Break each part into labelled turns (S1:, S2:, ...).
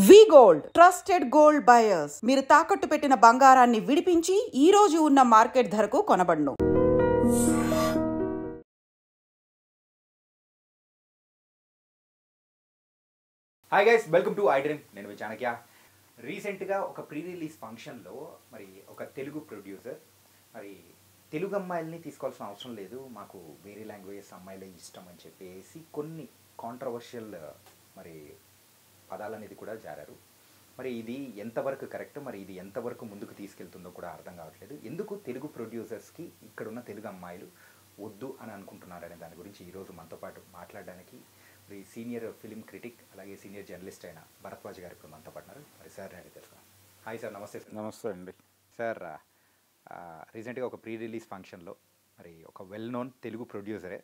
S1: వి gold trusted gold buyers మీరు తాకట్టు పెట్టిన బంగారాన్ని విడిపించి ఈ రోజు ఉన్న మార్కెట్ ధరకు కొనబడును.
S2: Hi guys, welcome to I Dream. నేను చాణక్య. రీసెంట్గా ఒక ప్రీ రిలీజ్ ఫంక్షన్లో మరి ఒక తెలుగు ప్రొడ్యూసర్ మరి తెలుగు అమ్మాయిల్ని తీసుకోవాల్సిన అవసరం లేదు, మాకు వేరే లాంగ్వేజెస్ అమ్మాయిలే ఇష్టం అని చెప్పేసి కొన్ని కాంట్రవర్షియల్ మరి పదాలు అనేది కూడా జారారు. మరి ఇది ఎంతవరకు కరెక్ట్, మరి ఇది ఎంతవరకు ముందుకు తీసుకెళ్తుందో కూడా అర్థం కావట్లేదు. ఎందుకు తెలుగు ప్రొడ్యూసర్స్కి ఇక్కడున్న తెలుగు అమ్మాయిలు వద్దు అని అనుకుంటున్నారనే దాని గురించి ఈరోజు మనతో పాటు మాట్లాడడానికి మరి సీనియర్ ఫిలిం క్రిటిక్ అలాగే సీనియర్ జర్నలిస్ట్ అయిన భరద్వాజ్ గారు ఇప్పుడు మనతో పాటున్నారు. మరి సార్ నేను తెలుసు. హాయ్ సార్, నమస్తే సార్.
S3: నమస్తే అండి
S2: సార్, రీసెంట్గా ఒక ప్రీ రిలీజ్ ఫంక్షన్లో మరి ఒక వెల్ నోన్ తెలుగు ప్రొడ్యూసరే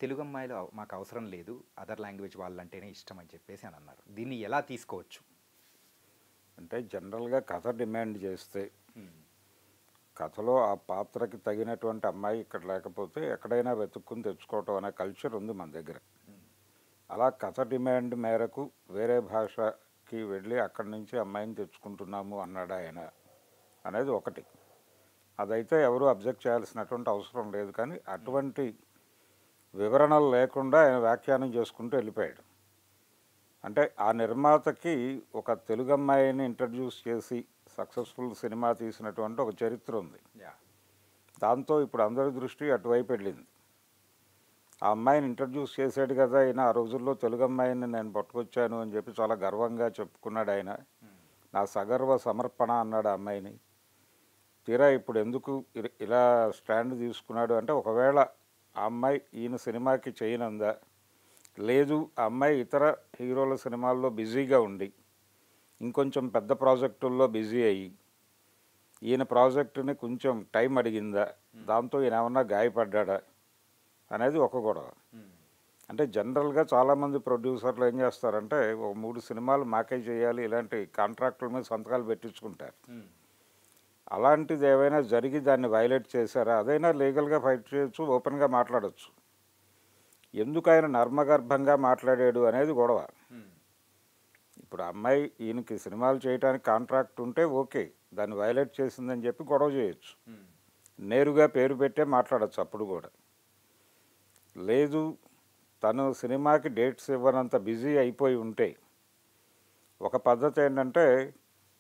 S2: తెలుగు అమ్మాయిలు మాకు అవసరం లేదు, అదర్ లాంగ్వేజ్ వాళ్ళంటేనే ఇష్టం అని చెప్పేసి అని అన్నారు. దీన్ని ఎలా తీసుకోవచ్చు?
S3: అంటే జనరల్గా కథ డిమాండ్ చేస్తే కథలో ఆ పాత్రకి తగినటువంటి అమ్మాయి ఇక్కడ లేకపోతే ఎక్కడైనా వెతుక్కుని తెచ్చుకోవటం అనే కల్చర్ ఉంది మన దగ్గర. అలా కథ డిమాండ్ మేరకు వేరే భాషకి వెళ్ళి అక్కడి నుంచి అమ్మాయిని తెచ్చుకుంటున్నాము అన్నాడు ఆయన అనేది ఒకటి. అదైతే ఎవరు అబ్జెక్ట్ చేయాల్సినటువంటి అవసరం లేదు. కానీ అటువంటి వివరణలు లేకుండా ఆయన వ్యాఖ్యానం చేసుకుంటూ వెళ్ళిపోయాడు. అంటే ఆ నిర్మాతకి ఒక తెలుగు అమ్మాయిని ఇంట్రడ్యూస్ చేసి సక్సెస్ఫుల్ సినిమా తీసినటువంటి ఒక చరిత్ర ఉంది. దాంతో ఇప్పుడు అందరి దృష్టి అటువైపు వెళ్ళింది. ఆ అమ్మాయిని ఇంట్రడ్యూస్ చేసాడు కదా ఆయన, ఆ రోజుల్లో తెలుగు అమ్మాయిని నేను పట్టుకొచ్చాను అని చెప్పి చాలా గర్వంగా చెప్పుకున్నాడు ఆయన. నా సగర్వ సమర్పణ అన్నాడు ఆ అమ్మాయిని. తీరా ఇప్పుడు ఎందుకు ఇలా స్టాండ్ తీసుకున్నాడు అంటే, ఒకవేళ ఆ అమ్మాయి ఈయన సినిమాకి చేయనందా, లేదు ఆ అమ్మాయి ఇతర హీరోల సినిమాల్లో బిజీగా ఉండి ఇంకొంచెం పెద్ద ప్రాజెక్టుల్లో బిజీ అయ్యి ఈయన ప్రాజెక్టుని కొంచెం టైం అడిగిందా, దాంతో ఈయన ఏమన్నా గాయపడ్డా అనేది ఒక గొడవ. అంటే జనరల్గా చాలామంది ప్రొడ్యూసర్లు ఏం చేస్తారంటే, ఒక 3 సినిమాలు మాకే చేయాలి ఇలాంటి కాంట్రాక్టుల మీద సంతకాలు పెట్టించుకుంటారు. అలాంటిది ఏవైనా జరిగి దాన్ని వైలేట్ చేశారా, అదైనా లీగల్గా ఫైట్ చేయొచ్చు, ఓపెన్గా మాట్లాడచ్చు. ఎందుకు ఆయన నర్మగర్భంగా మాట్లాడాడు అనేది గొడవ. ఇప్పుడు అమ్మాయి ఈయనకి సినిమాలు చేయడానికి కాంట్రాక్ట్ ఉంటే ఓకే, దాన్ని వైలేట్ చేసిందని చెప్పి గొడవ చేయొచ్చు, నేరుగా పేరు పెట్టే మాట్లాడచ్చు. అప్పుడు కూడా లేదు, తను సినిమాకి డేట్స్ ఇవ్వనంత బిజీ అయిపోయి ఉంటే ఒక పద్ధతి ఏంటంటే,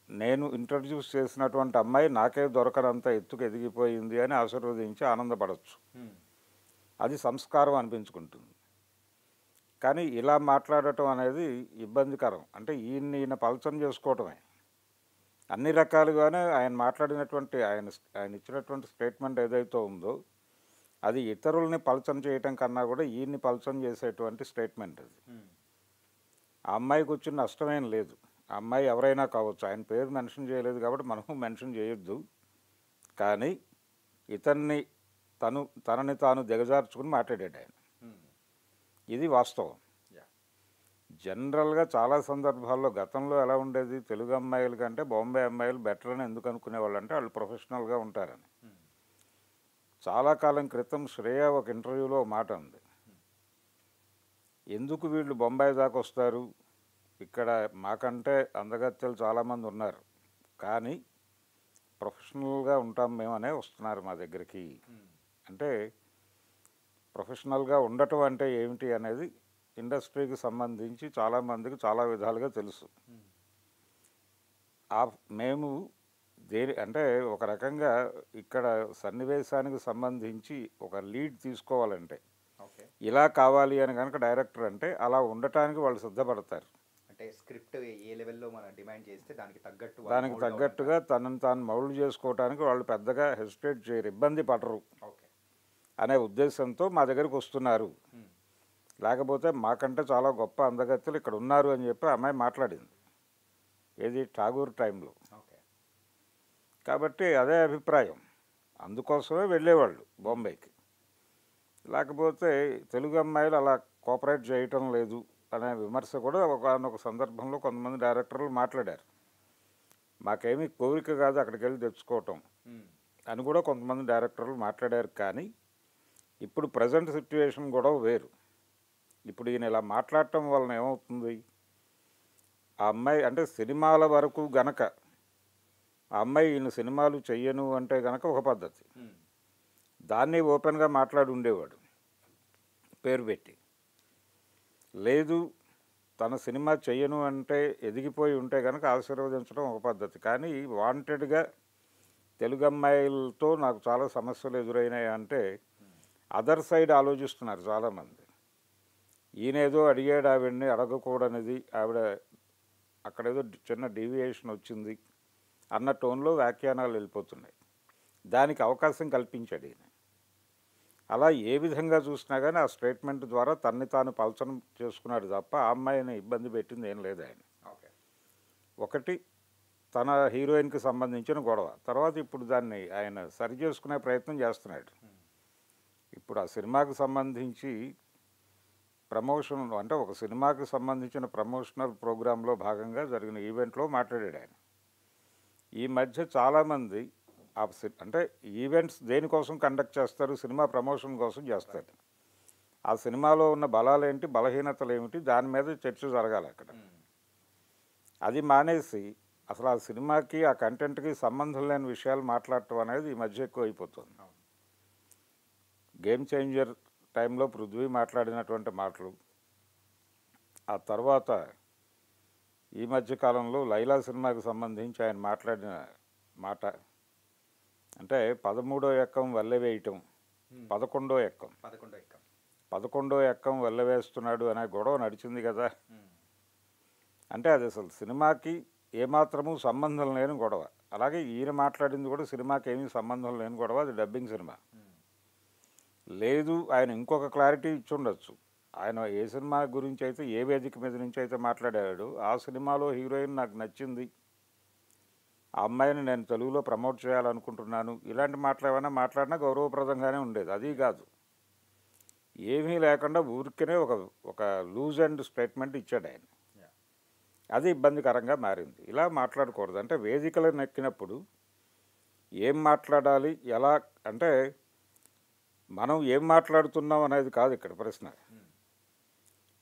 S3: నేను ఇంట్రడ్యూస్ చేసినటువంటి అమ్మాయి నాకే దొరకనంత ఎత్తుకు ఎదిగిపోయింది అని ఆశీర్వదించి ఆనందపడవచ్చు. అది సంస్కారం అనిపించుకుంటుంది. కానీ ఇలా మాట్లాడటం అనేది ఇబ్బందికరం. అంటే ఈయన పలచన చేసుకోవటమే. అన్ని రకాలుగానే ఆయన మాట్లాడినటువంటి ఆయన ఇచ్చినటువంటి స్టేట్మెంట్ ఏదైతే ఉందో అది ఇతరుల్ని పలచన చేయటం కన్నా కూడా ఈయన్ని పలచన చేసేటువంటి స్టేట్మెంట్ అది. ఆ అమ్మాయికి వచ్చిన నష్టమేం లేదు. ఆ అమ్మాయి ఎవరైనా కావచ్చు, ఆయన పేరు మెన్షన్ చేయలేదు కాబట్టి మనము మెన్షన్ చేయొద్దు. కానీ ఇతన్ని తనని తాను దిగజార్చుకుని మాట్లాడాడు ఆయన. ఇది వాస్తవం. జనరల్గా చాలా సందర్భాల్లో గతంలో ఎలా ఉండేది, తెలుగు అమ్మాయిల కంటే బాంబే అమ్మాయిలు బెటర్ అని ఎందుకు అనుకునేవాళ్ళు అంటే, వాళ్ళు ప్రొఫెషనల్గా ఉంటారని. చాలా కాలం క్రితం శ్రేయ ఒక ఇంటర్వ్యూలో మాట ఉంది, ఎందుకు వీళ్ళు బొంబాయి దాకా వస్తారు, ఇక్కడ మాకంటే అందగత్తెలు చాలామంది ఉన్నారు, కానీ ప్రొఫెషనల్గా ఉంటాం మేమనే వస్తున్నారు మా దగ్గరికి. అంటే ప్రొఫెషనల్గా ఉండటం అంటే ఏమిటి అనేది ఇండస్ట్రీకి సంబంధించి చాలామందికి చాలా విధాలుగా తెలుసు. మేము అంటే ఒక రకంగా ఇక్కడ సన్నివేశానికి సంబంధించి ఒక లీడ్ తీసుకోవాలంటే ఇలా కావాలి అని కనుక డైరెక్టర్ అంటే అలా ఉండటానికి వాళ్ళు సిద్ధపడతారు.
S2: అంటే స్క్రిప్ట్ ఏ లెవెల్లో మనం డిమాండ్ చేస్తే దానికి
S3: తగ్గట్టుగా తనను తాను మౌల్డ్ చేసుకోవడానికి వాళ్ళు పెద్దగా హెసిటేట్ చేయరు, ఇబ్బంది పడరు అనే ఉద్దేశంతో మా దగ్గరికి వస్తున్నారు. లేకపోతే మాకంటే చాలా గొప్ప అందగత్తెలు ఇక్కడ ఉన్నారు అని చెప్పి అమ్మాయి మాట్లాడింది, ఏది ఠాగూర్ టైంలో. కాబట్టి అదే అభిప్రాయం, అందుకోసమే వెళ్ళేవాళ్ళు బాంబేకి. లేకపోతే తెలుగు అమ్మాయిలు అలా కోఆపరేట్ చేయటం లేదు అనే విమర్శ కూడా ఒకనొక సందర్భంలో కొంతమంది డైరెక్టర్లు మాట్లాడారు. మాకేమీ కోరిక కాదు అక్కడికి వెళ్ళి తెచ్చుకోవటం అని కూడా కొంతమంది డైరెక్టర్లు మాట్లాడారు. కానీ ఇప్పుడు ప్రజెంట్ సిచ్యువేషన్ కూడా వేరు. ఇప్పుడు ఈయన ఇలా మాట్లాడటం వలన ఏమవుతుంది, ఆ అమ్మాయి అంటే సినిమాల వరకు గనక ఆ అమ్మాయి ఈయన సినిమాలు చెయ్యను అంటే గనక ఒక పద్ధతి, దాన్ని ఓపెన్గా మాట్లాడి ఉండేవాడు పేరు పెట్టి. లేదు తన సినిమా చెయ్యను అంటే ఎదిగిపోయి ఉంటే కనుక ఆశీర్వదించడం ఒక పద్ధతి. కానీ వాంటెడ్గా తెలుగు అమ్మాయిలతో నాకు చాలా సమస్యలు ఎదురైనాయి అంటే అదర్ సైడ్ ఆలోచిస్తున్నారు చాలామంది. ఈయనేదో అడిగాడు ఆవిడని, అడగకూడనిది, ఆవిడ అక్కడేదో చిన్న డీవియేషన్ వచ్చింది అన్న టోన్లో వ్యాఖ్యానాలు వెళ్ళిపోతున్నాయి. దానికి అవకాశం కల్పించాడు ఈయన. అలా ఏ విధంగా చూసినా కానీ ఆ స్టేట్మెంట్ ద్వారా తన్ని తాను పలచనం చేసుకున్నాడు తప్ప ఆ అమ్మాయిని ఇబ్బంది పెట్టింది ఏం లేదు ఆయన. ఒకటి తన హీరోయిన్కి సంబంధించిన గొడవ, తర్వాత ఇప్పుడు దాన్ని ఆయన సరి చేసుకునే ప్రయత్నం చేస్తున్నాడు. ఇప్పుడు ఆ సినిమాకు సంబంధించి ప్రమోషన్ అంటే ఒక సినిమాకి సంబంధించిన ప్రమోషనల్ ప్రోగ్రాంలో భాగంగా జరిగిన ఈవెంట్లో మాట్లాడాడు ఆయన. ఈ మధ్య చాలామంది అంటే ఈవెంట్స్ దేనికోసం కండక్ట్ చేస్తారు, సినిమా ప్రమోషన్ కోసం చేస్తారు. ఆ సినిమాలో ఉన్న బలాలేంటి, బలహీనతలు ఏమిటి, దాని మీద చర్చ జరగాలి అక్కడ. అది మానేసి అసలు ఆ సినిమాకి ఆ కంటెంట్కి సంబంధం లేని విషయాలు మాట్లాడటం అనేది ఈ మధ్య ఎక్కువ అయిపోతుంది. గేమ్ చేంజర్ టైంలో పృథ్వీ మాట్లాడినటువంటి మాటలు, ఆ తర్వాత ఈ మధ్యకాలంలో లైలా సినిమాకి సంబంధించి ఆయన మాట్లాడిన మాట అంటే 13వ ఎక్కం వల్లెవేయటం, 11వ ఎక్కం వల్లెవేస్తున్నాడు అనే గొడవ నడిచింది కదా. అంటే అది అసలు సినిమాకి ఏమాత్రము సంబంధం లేని గొడవ. అలాగే ఈయన మాట్లాడింది కూడా సినిమాకి ఏమీ సంబంధం లేని గొడవ, అది డబ్బింగ్ సినిమా. లేదు ఆయన ఇంకొక క్లారిటీ ఇచ్చి ఉండొచ్చు. ఆయన ఏ సినిమా గురించి అయితే ఏ వేదిక మీద నుంచి అయితే మాట్లాడాడు, ఆ సినిమాలో హీరోయిన్ నాకు నచ్చింది, ఆ అమ్మాయిని నేను తెలుగులో ప్రమోట్ చేయాలనుకుంటున్నాను, ఇలాంటి మాటలు ఏమైనా మాట్లాడినా గౌరవప్రదంగానే ఉండేది. అది కాదు, ఏమీ లేకుండా ఊరికనే ఒక లూజ్ అండ్ స్టేట్మెంట్ ఇచ్చాడు ఆయన. అది ఇబ్బందికరంగా మారింది. ఇలా మాట్లాడకూడదు. అంటే వేదికలను ఎక్కినప్పుడు ఏం మాట్లాడాలి, ఎలా అంటే మనం ఏం మాట్లాడుతున్నాం అనేది కాదు ఇక్కడ ప్రశ్న.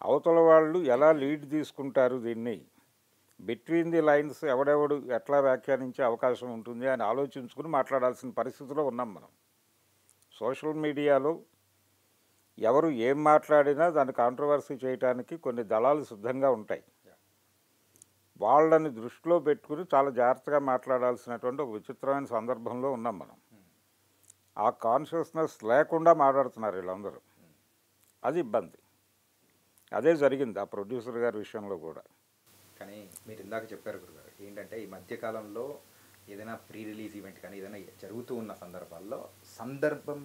S3: అవతల వాళ్ళు ఎలా లీడ్ తీసుకుంటారు, దీన్ని బిట్వీన్ ది లైన్స్ ఎవడెవడు ఎట్లా వ్యాఖ్యానించే అవకాశం ఉంటుంది అని ఆలోచించుకుని మాట్లాడాల్సిన పరిస్థితిలో ఉన్నాం మనం. సోషల్ మీడియాలో ఎవరు ఏం మాట్లాడినా దాన్ని కాంట్రవర్సీ చేయడానికి కొన్ని దళాలు సిద్ధంగా ఉంటాయి. వాళ్ళని దృష్టిలో పెట్టుకుని చాలా జాగ్రత్తగా మాట్లాడాల్సినటువంటి ఒక విచిత్రమైన సందర్భంలో ఉన్నాం మనం. ఆ కాన్షియస్నెస్ లేకుండా మాట్లాడుతున్నారు వీళ్ళందరూ. అది ఇబ్బంది. అదే జరిగింది ఆ ప్రొడ్యూసర్ గారి విషయంలో కూడా.
S2: కానీ మీరు ఇందాక చెప్పారు గురుగారు, ఏంటంటే ఈ మధ్యకాలంలో ఏదైనా ప్రీ రిలీజ్ ఈవెంట్ కానీ ఏదైనా జరుగుతూ ఉన్న సందర్భాల్లో సందర్భం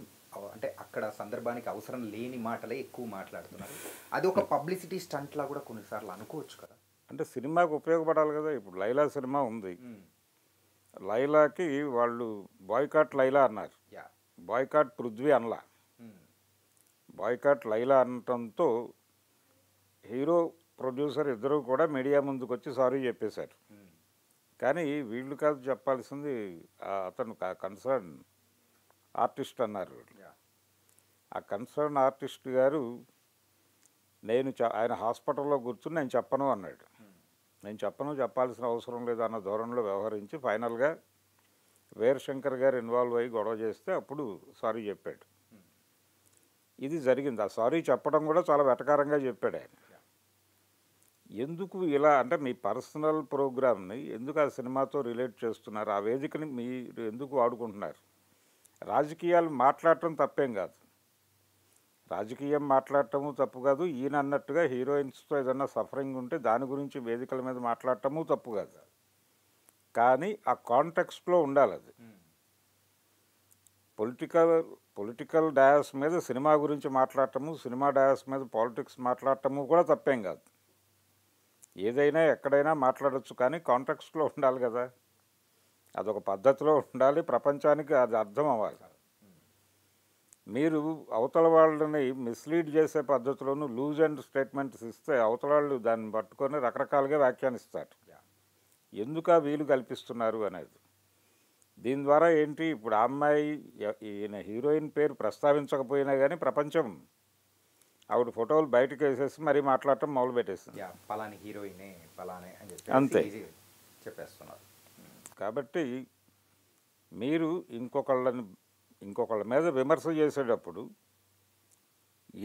S2: అంటే అక్కడ సందర్భానికి అవసరం లేని మాటలే ఎక్కువ మాట్లాడుతున్నారు. అది ఒక పబ్లిసిటీ స్టంట్లా కూడా కొన్నిసార్లు అనుకోవచ్చు కదా.
S3: అంటే సినిమాకి ఉపయోగపడాలి కదా. ఇప్పుడు లైలా సినిమా ఉంది, లైలాకి వాళ్ళు బాయ్కాట్ లైలా అన్నారు, బాయ్కాట్ పృథ్వీ అనలా. బాయ్కాట్ లైలా అనటంతో హీరో ప్రొడ్యూసర్ ఇద్దరు కూడా మీడియా ముందుకు వచ్చి సారీ చెప్పేశారు. కానీ వీళ్ళు కాదు చెప్పాల్సింది, అతను కన్సర్న్ ఆర్టిస్ట్ అన్నారు. ఆ కన్సర్న్ ఆర్టిస్ట్ గారు ఆయన హాస్పిటల్లో కూర్చుని నేను చెప్పను అన్నాడు. నేను చెప్పాల్సిన అవసరం లేదు అన్న ధోరణిలో వ్యవహరించి ఫైనల్గా వీరశంకర్ గారు ఇన్వాల్వ్ అయ్యి గొడవ చేస్తే అప్పుడు సారీ చెప్పాడు. ఇది జరిగింది. ఆ సారీ చెప్పడం కూడా చాలా వెటకారంగా చెప్పాడు ఆయన. ఎందుకు ఇలా అంటే మీ పర్సనల్ ప్రోగ్రామ్ని ఎందుకు ఆ సినిమాతో రిలేట్ చేస్తున్నారు, ఆ వేదికని మీరు ఎందుకు వాడుకుంటున్నారు? రాజకీయాలు మాట్లాడటం తప్పేం కాదు, రాజకీయం మాట్లాడటము తప్పు కాదు. ఈయన అన్నట్టుగా హీరోయిన్స్తో ఏదన్నా సఫరింగ్ ఉంటే దాని గురించి వేదికల మీద మాట్లాడటము తప్పు కాదు. కానీ ఆ కాంటెక్స్ట్లో ఉండాలి. అది పొలిటికల్ డయాస్ మీద సినిమా గురించి మాట్లాడటము, సినిమా డయాస్ మీద పాలిటిక్స్ మాట్లాడటము కూడా తప్పేం కాదు. ఏదైనా ఎక్కడైనా మాట్లాడచ్చు, కానీ కాంటెక్స్ట్లో ఉండాలి కదా. అదొక పద్ధతిలో ఉండాలి, ప్రపంచానికి అది అర్థం అవ్వాలి. మీరు అవతల వాళ్ళని మిస్లీడ్ చేసే పద్ధతిలోనూ లూజ్ అండ్ స్టేట్మెంట్స్ ఇస్తే అవతల వాళ్ళు దాన్ని పట్టుకొని రకరకాలుగా వ్యాఖ్యానిస్తారు. ఎందుకు వీలు కల్పిస్తున్నారు అనేది. దీని ద్వారా ఏంటి, ఇప్పుడు ఆ అమ్మాయి ఈయన హీరోయిన్ పేరు ప్రస్తావించకపోయినా కానీ ప్రపంచం ఆవిడ ఫోటోలు బయటకు వేసేసి మరీ మాట్లాడటం మొదలు పెట్టేసింది.
S2: యా పలాని హీరోయినే పలానే అని
S3: అంతే.
S2: చెప్పి ఈజీ చెప్పేస్తున్నారు.
S3: కాబట్టి మీరు ఇంకొకళ్ళ మీద విమర్శ చేసేటప్పుడు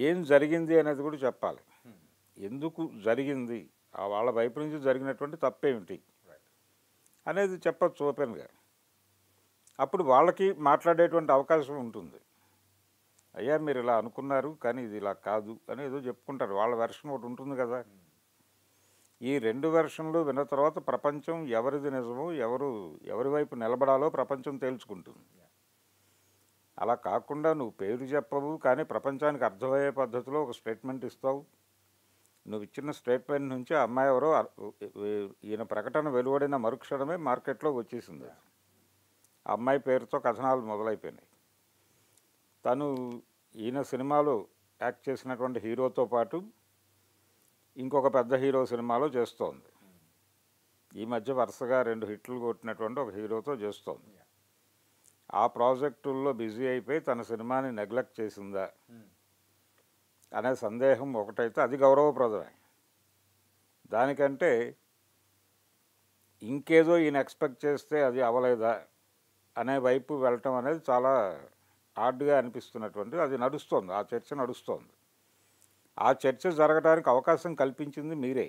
S3: ఏం జరిగింది అనేది కూడా చెప్పాలి. ఎందుకు జరిగింది, వాళ్ళ వైపు నుంచి జరిగినటువంటి తప్పేమిటి అనేది చెప్పచ్చు ఓపెన్గా. అప్పుడు వాళ్ళకి మాట్లాడేటువంటి అవకాశం ఉంటుంది. అయ్యా మీరు ఇలా అనుకున్నారు కానీ ఇది ఇలా కాదు అని ఏదో చెప్పుకుంటారు. వాళ్ళ వెర్షన్ ఒకటి ఉంటుంది కదా. ఈ 2 వెర్షన్లు విన్న తర్వాత ప్రపంచం ఎవరిది నిజమో ఎవరి వైపు నిలబడాలో ప్రపంచం తేల్చుకుంటుంది. అలా కాకుండా నువ్వు పేరు చెప్పవు కానీ ప్రపంచానికి అర్థమయ్యే పద్ధతిలో ఒక స్టేట్మెంట్ ఇస్తావు. నువ్వు ఇచ్చిన స్టేట్మెంట్ నుంచి ఆ అమ్మాయి ఎవరో ఈయన ప్రకటన వెలువడిన మరుక్షణమే మార్కెట్లో వచ్చేసింది. ఆ అమ్మాయి పేరుతో కథనాలు మొదలైపోయినాయి. తను ఈయన సినిమాలో యాక్ట్ చేసినటువంటి హీరోతో పాటు ఇంకొక పెద్ద హీరో సినిమాలో చేస్తోంది. ఈ మధ్య వరుసగా 2 హిట్లు కొట్టినటువంటి ఒక హీరోతో చేస్తోంది. ఆ ప్రాజెక్టుల్లో బిజీ అయిపోయి తన సినిమాని నెగ్లెక్ట్ చేసిందా అనే సందేహం ఒకటైతే అది గౌరవప్రదమే. దానికంటే ఇంకేదో ఈయన ఎక్స్పెక్ట్ చేస్తే అది అవ్వలేదా అనే వైపు వెళ్ళటం అనేది చాలా హార్డ్గా అనిపిస్తున్నటువంటి అది నడుస్తోంది. ఆ చర్చ నడుస్తోంది. ఆ చర్చ జరగడానికి అవకాశం కల్పించింది మీరే.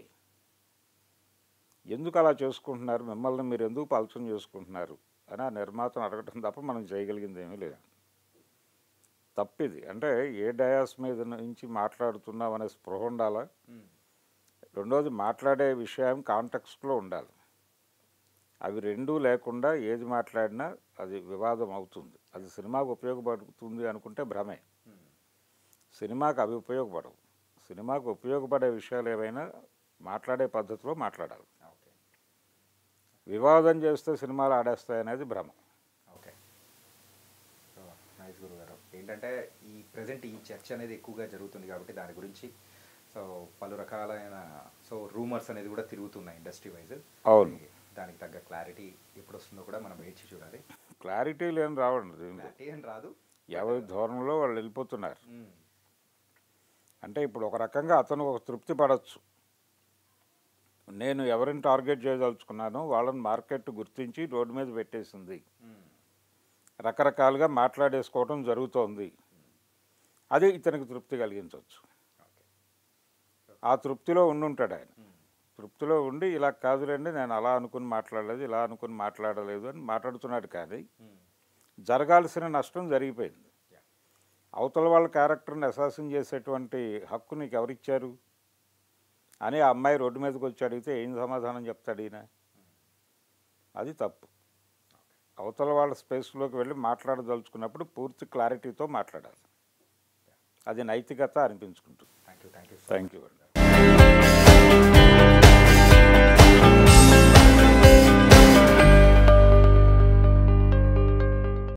S3: ఎందుకు అలా చేసుకుంటున్నారు, మిమ్మల్ని మీరు ఎందుకు పలచన చేసుకుంటున్నారు అని ఆ నిర్మాతను అడగటం తప్ప మనం చేయగలిగింది ఏమీ లేదు. తప్పిది. అంటే ఏ డయాస్ మీద నుంచి మాట్లాడుతున్నాం అనే స్పృహ ఉండాలా. రెండోది మాట్లాడే విషయం కాంటెక్స్ట్లో ఉండాలి. అవి రెండూ లేకుండా ఏది మాట్లాడినా అది వివాదం అవుతుంది. అది సినిమాకు ఉపయోగపడుతుంది అనుకుంటే భ్రమే. సినిమాకు అవి ఉపయోగపడవు. సినిమాకు ఉపయోగపడే విషయాలు ఏవైనా మాట్లాడే పద్ధతిలో మాట్లాడాలి. వివాదం చేస్తే సినిమాలు ఆడేస్తాయనేది భ్రమ.
S2: ఓకే, నైస్ గురుగారు. ఏంటంటే ఈ ప్రజెంట్ ఈ చర్చ అనేది ఎక్కువగా జరుగుతుంది కాబట్టి దాని గురించి పలు రకాలైన రూమర్స్ అనేది కూడా తిరుగుతున్నాయి ఇండస్ట్రీ వైజ్.
S3: అవును,
S2: దానికి తగ్గ క్లారిటీ ఎప్పుడు వస్తుందో కూడా మనం వేచి చూడాలి.
S3: క్లారిటీ లేని రావండి,
S2: ఏం రాదు.
S3: ఎవరి ధోరణిలో వాళ్ళు వెళ్ళిపోతున్నారు. అంటే ఇప్పుడు ఒక రకంగా అతను ఒక తృప్తి పడవచ్చు. నేను ఎవరిని టార్గెట్ చేయదలుచుకున్నానో వాళ్ళని మార్కెట్ గుర్తించి రోడ్డు మీద పెట్టేసింది, రకరకాలుగా మాట్లాడేసుకోవడం జరుగుతోంది. అది ఇతనికి తృప్తి కలిగించవచ్చు. ఆ తృప్తిలో ఉండుంటాడు ఆయన. తృప్తిలో ఉండి ఇలా కాదులేండి నేను అలా అనుకుని మాట్లాడలేదు, ఇలా అనుకుని మాట్లాడలేదు అని మాట్లాడుతున్నాడు. కానీ జరగాల్సిన నష్టం జరిగిపోయింది. అవతల వాళ్ళ క్యారెక్టర్ని అసాసిన్ చేసేటువంటి హక్కు నీకు ఎవరిచ్చారు అని ఆ అమ్మాయి రోడ్డు మీదకి వచ్చి అడిగితే ఏం సమాధానం చెప్తాడు ఈయన? అది తప్పు. అవతల వాళ్ళ స్పేస్లోకి వెళ్ళి మాట్లాడదలుచుకున్నప్పుడు పూర్తి క్లారిటీతో మాట్లాడాలి. అది నైతికత అనిపించుకుంటుంది.
S2: Thank you
S3: thank you.